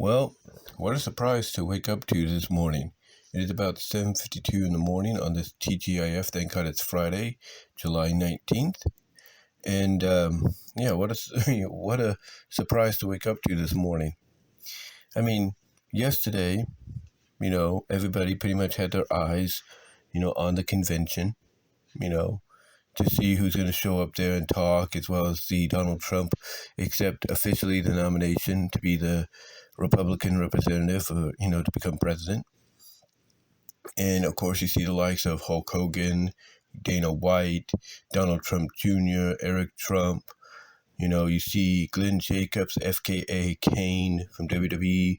Well, what a surprise to wake up to this morning. It is about 7:52 in the morning on this TGIF. Thank God it's Friday, July 19th. And yeah, what a what a surprise to wake up to this morning. I mean, yesterday, everybody pretty much had their eyes, on the convention, you know, to see who's going to show up there and talk, as well as see Donald Trump accept officially the nomination to be the Republican representative, to become president. And of course, you see the likes of Hulk Hogan, Dana White, Donald Trump Jr., Eric Trump. You see Glenn Jacobs, FKA Kane from WWE,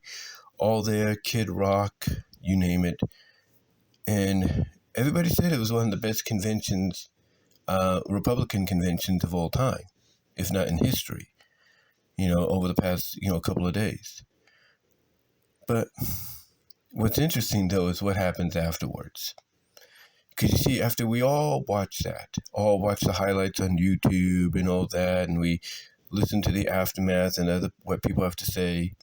all there, Kid Rock, you name it. And everybody said it was one of the best conventions, Republican conventions of all time, if not in history, over the past, couple of days. But what's interesting, though, is what happens afterwards. Because you see, after we all watch the highlights on YouTube and all that, and we listen to the aftermath and what people have to say,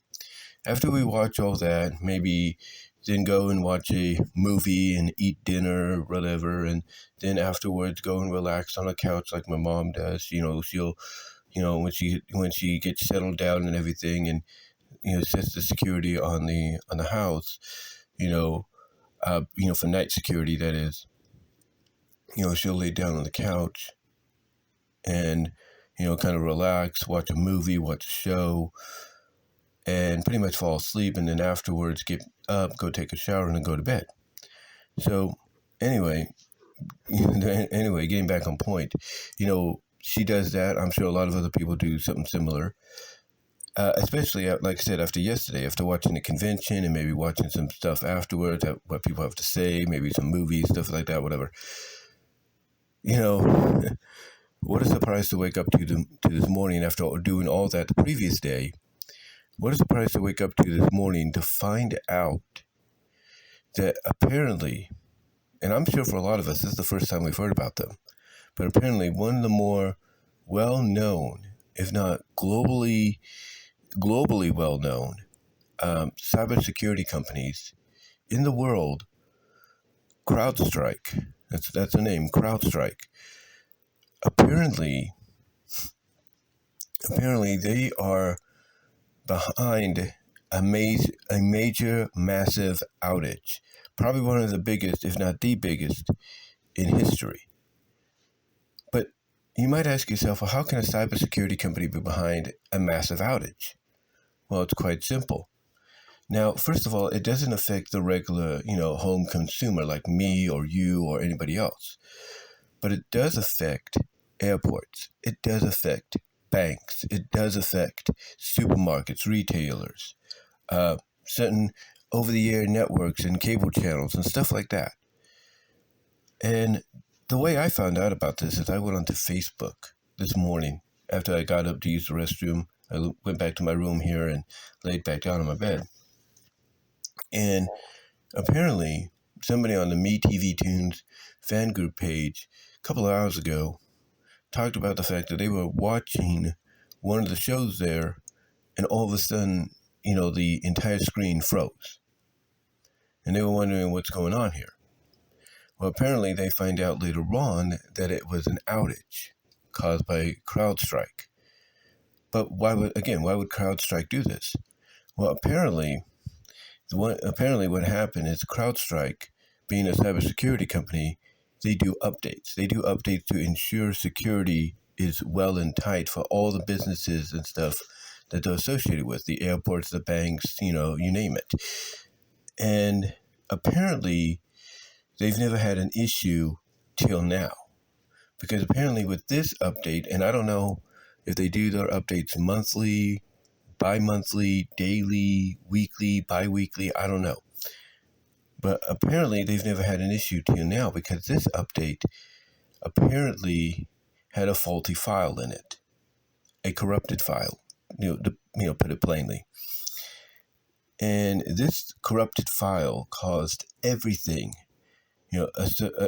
after we watch all that, maybe then go and watch a movie and eat dinner or whatever, and then afterwards go and relax on a couch like my mom does. She'll, when she gets settled down and everything, and sets the security on the house, for night security, that is. She'll lay down on the couch and, kind of relax, watch a movie, watch a show, and pretty much fall asleep, and then afterwards get up, go take a shower, and then go to bed. So anyway, getting back on point, she does that. I'm sure a lot of other people do something similar. Especially, like I said, after yesterday, after watching the convention and maybe watching some stuff afterwards, what people have to say, maybe some movies, stuff like that, whatever. What a surprise to wake up to this morning after doing all that the previous day. What a surprise to wake up to this morning to find out that apparently, and I'm sure for a lot of us, this is the first time we've heard about them, but apparently one of the more well-known, if not globally well-known, cybersecurity companies in the world, Crowdstrike, that's the name, Crowdstrike. Apparently they are behind a major, massive outage. Probably one of the biggest, if not the biggest, in history. But you might ask yourself, well, how can a cybersecurity company be behind a massive outage? Well, it's quite simple. Now, first of all, it doesn't affect the regular, home consumer like me or you or anybody else. But it does affect airports. It does affect banks. It does affect supermarkets, retailers, certain over-the-air networks and cable channels and stuff like that. And the way I found out about this is I went onto Facebook this morning after I got up to use the restroom. I went back to my room here and laid back down on my bed. And apparently, somebody on the Me TV Tunes fan group page a couple of hours ago talked about the fact that they were watching one of the shows there, and all of a sudden, the entire screen froze. And they were wondering what's going on here. Well, apparently they find out later on that it was an outage caused by Crowdstrike. But why would Crowdstrike do this? Well, apparently what happened is Crowdstrike, being a cybersecurity company, they do updates. They do updates to ensure security is well and tight for all the businesses and stuff that they're associated with, the airports, the banks, you name it. And apparently they've never had an issue till now. Because apparently with this update, and I don't know if they do their updates monthly, bi-monthly, daily, weekly, bi-weekly, I don't know. But apparently they've never had an issue till now because this update apparently had a faulty file in it, a corrupted file, put it plainly. And this corrupted file caused everything,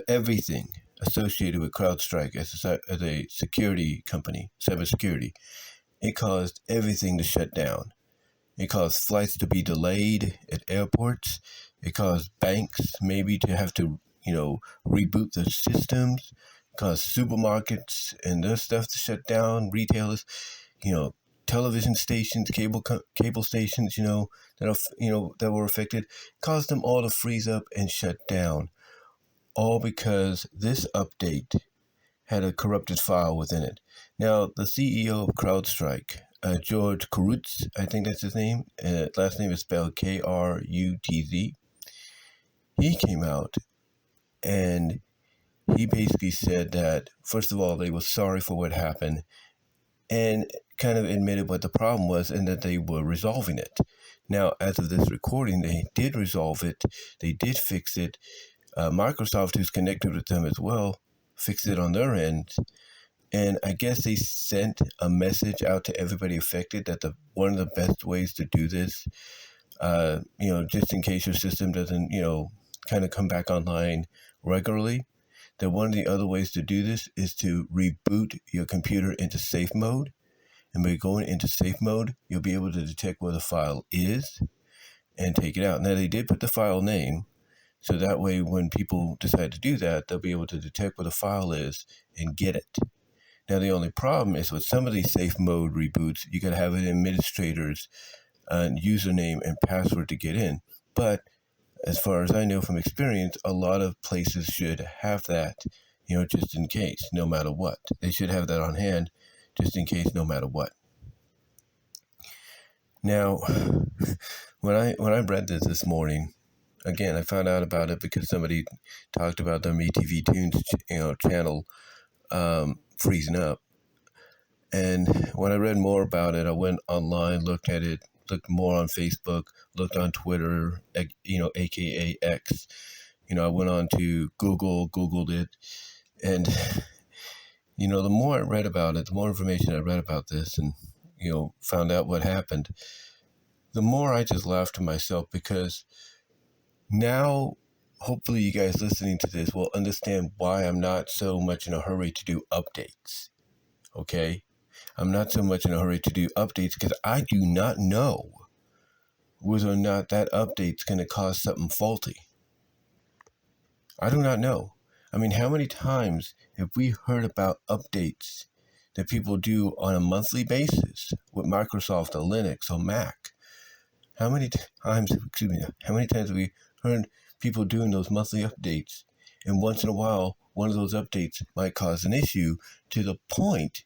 everything associated with CrowdStrike as a security company, cybersecurity. It caused everything to shut down. It caused flights to be delayed at airports. It caused banks maybe to have to, reboot their systems. It caused supermarkets and their stuff to shut down. Retailers, you know, television stations, cable stations, that were affected, caused them all to freeze up and shut down. All because this update had a corrupted file within it. Now, the CEO of Crowdstrike, George Karutz, I think that's his name. Last name is spelled Krutz. He came out and he basically said that, first of all, they were sorry for what happened and kind of admitted what the problem was and that they were resolving it. Now, as of this recording, they did resolve it. They did fix it. Microsoft, who's connected with them as well, fixed it on their end. And I guess they sent a message out to everybody affected that one of the best ways to do this, just in case your system doesn't, kind of come back online regularly, that one of the other ways to do this is to reboot your computer into safe mode. And by going into safe mode, you'll be able to detect where the file is and take it out. Now, they did put the file name, so that way when people decide to do that, they'll be able to detect where the file is and get it. Now, the only problem is with some of these safe mode reboots, you got to have an administrator's username and password to get in. But as far as I know from experience, a lot of places should have that, just in case, no matter what. They should have that on hand just in case, no matter what. Now, when I read this morning, again, I found out about it because somebody talked about their MeTV Tunes channel freezing up. And when I read more about it, I went online, looked at it, looked more on Facebook, looked on Twitter, aka X. I went on to Googled it, and the more I read about it, the more information I read about this, and found out what happened, the more I just laughed to myself, because now hopefully you guys listening to this will understand why I'm not so much in a hurry to do updates. Okay? I'm not so much in a hurry to do updates because I do not know whether or not that update's going to cause something faulty. I do not know. I mean, how many times have we heard about updates that people do on a monthly basis with Microsoft or Linux or Mac? How many times have we heard people doing those monthly updates? And once in a while, one of those updates might cause an issue to the point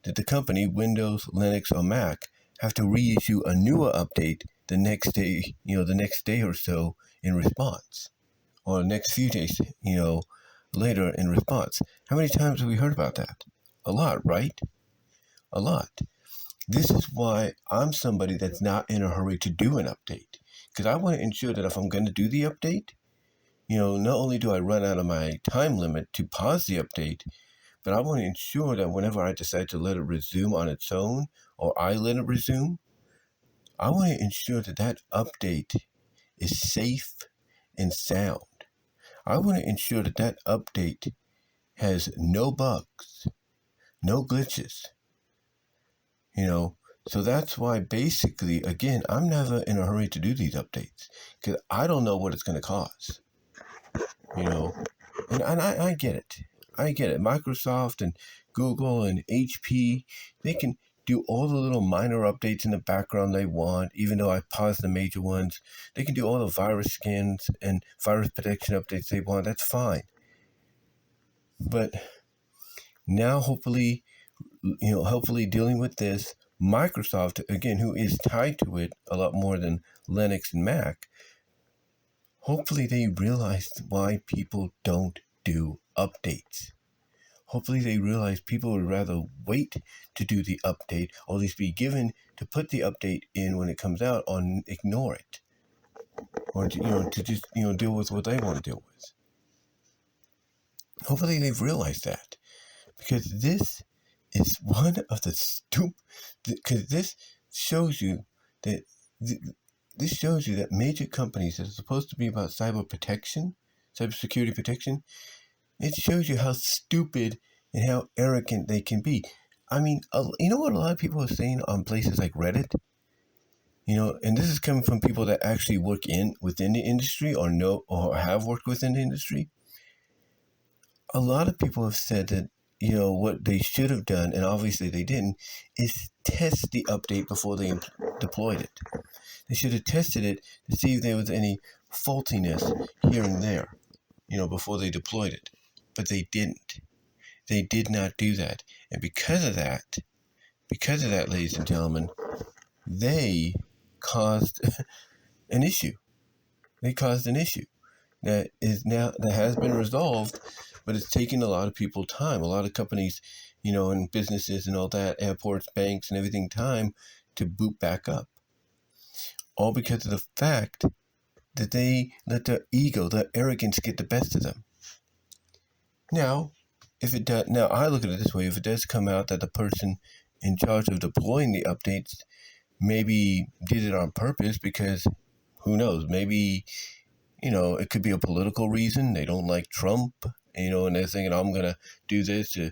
that the company, Windows, Linux, or Mac, have to reissue a newer update the next day or so in response, or the next few days, later in response. How many times have we heard about that? A lot, right? A lot. This is why I'm somebody that's not in a hurry to do an update, because I want to ensure that if I'm going to do the update, not only do I run out of my time limit to pause the update, but I want to ensure that whenever I decide to let it resume on its own, or I let it resume, I want to ensure that that update is safe and sound. I want to ensure that that update has no bugs, no glitches. So that's why basically, again, I'm never in a hurry to do these updates because I don't know what it's going to cause. And I get it. I get it. Microsoft and Google and HP, they can do all the little minor updates in the background they want, even though I paused the major ones. They can do all the virus scans and virus protection updates they want. That's fine. But now, hopefully dealing with this, Microsoft, again, who is tied to it a lot more than Linux and Mac, hopefully they realize why people don't do updates. Hopefully they realize people would rather wait to do the update, or at least be given to put the update in when it comes out, or ignore it, or to just deal with what they want to deal with. Hopefully they've realized that, because this is one of the because this shows you that major companies that are supposed to be about cybersecurity protection, it shows you how stupid and how arrogant they can be. I mean, you know what a lot of people are saying on places like Reddit? And this is coming from people that actually work within the industry or know or have worked within the industry. A lot of people have said that, what they should have done, and obviously they didn't, is test the update before they deployed it. They should have tested it to see if there was any faultiness here and there, before they deployed it. But they didn't. They did not do that. And because of that, ladies and gentlemen, they caused an issue. They caused an issue that has been resolved, but it's taking a lot of people time, a lot of companies, and businesses and all that, airports, banks, and everything, time to boot back up. All because of the fact that they let their ego, their arrogance get the best of them. Now, I look at it this way: if it does come out that the person in charge of deploying the updates maybe did it on purpose, because who knows, maybe, it could be a political reason. They don't like Trump, and they're thinking, I'm going to do this to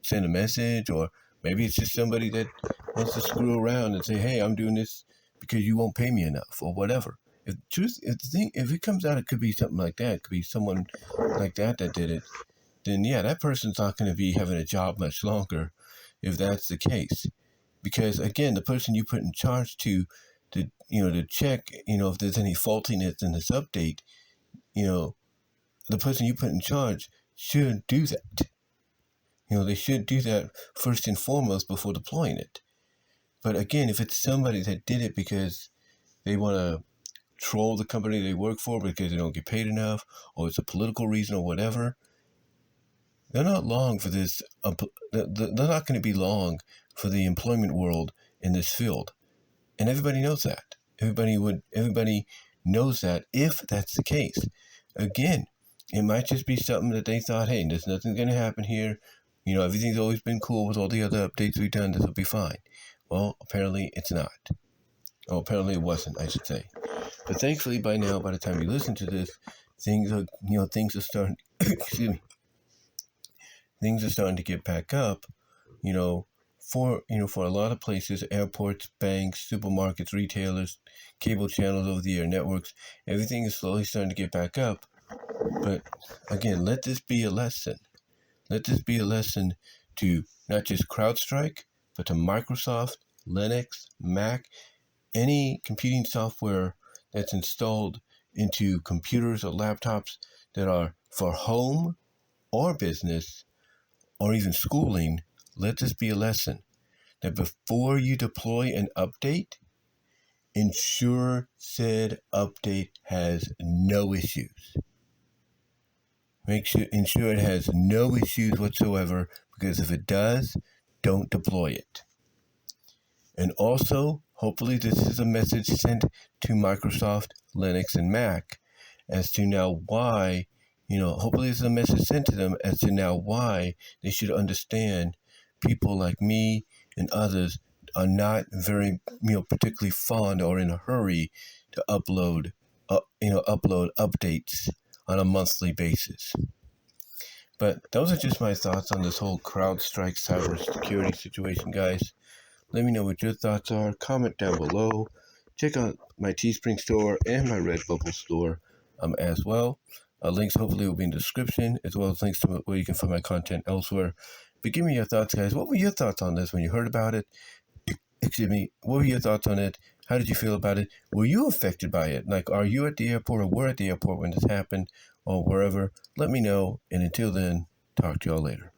send a message. Or maybe it's just somebody that wants to screw around and say, hey, I'm doing this because you won't pay me enough, or whatever. If it comes out, it could be something like that. It could be someone like that did it. Then yeah, that person's not going to be having a job much longer if that's the case. Because again, the person you put in charge to check, if there's any faultiness in this update, the person you put in charge should do that. They should do that first and foremost before deploying it. But again, if it's somebody that did it because they want to troll the company they work for because they don't get paid enough, or it's a political reason or whatever, they're not long for this. They're not going to be long for the employment world in this field. And everybody knows that. Everybody knows that if that's the case. Again, it might just be something that they thought, hey, there's nothing going to happen here. Everything's always been cool with all the other updates we've done. This will be fine. Well, apparently it's not. Oh, apparently it wasn't, I should say. But thankfully, by now, by the time you listen to this, things are starting. Excuse me. Things are starting to get back up. For a lot of places, airports, banks, supermarkets, retailers, cable channels, over-the-air networks, everything is slowly starting to get back up. But again, let this be a lesson. Let this be a lesson to not just Crowdstrike, but to Microsoft, Linux, Mac, any computing software that's installed into computers or laptops that are for home or business or even schooling. Let this be a lesson that before you deploy an update, ensure said update has no issues. Ensure it has no issues whatsoever, because if it does, don't deploy it. And also, hopefully this is a message sent to Microsoft, Linux, and Mac as to now why, hopefully this is a message sent to them as to now why they should understand people like me and others are not very, particularly fond or in a hurry to upload updates on a monthly basis. But those are just my thoughts on this whole CrowdStrike cybersecurity situation, guys. Let me know what your thoughts are. Comment down below. Check out my Teespring store and my Redbubble store as well. Links hopefully will be in the description, as well as links to where you can find my content elsewhere. But give me your thoughts, guys. What were your thoughts on this when you heard about it? Excuse me. What were your thoughts on it? How did you feel about it? Were you affected by it? Like, are you at the airport or were at the airport when this happened or wherever? Let me know. And until then, talk to y'all later.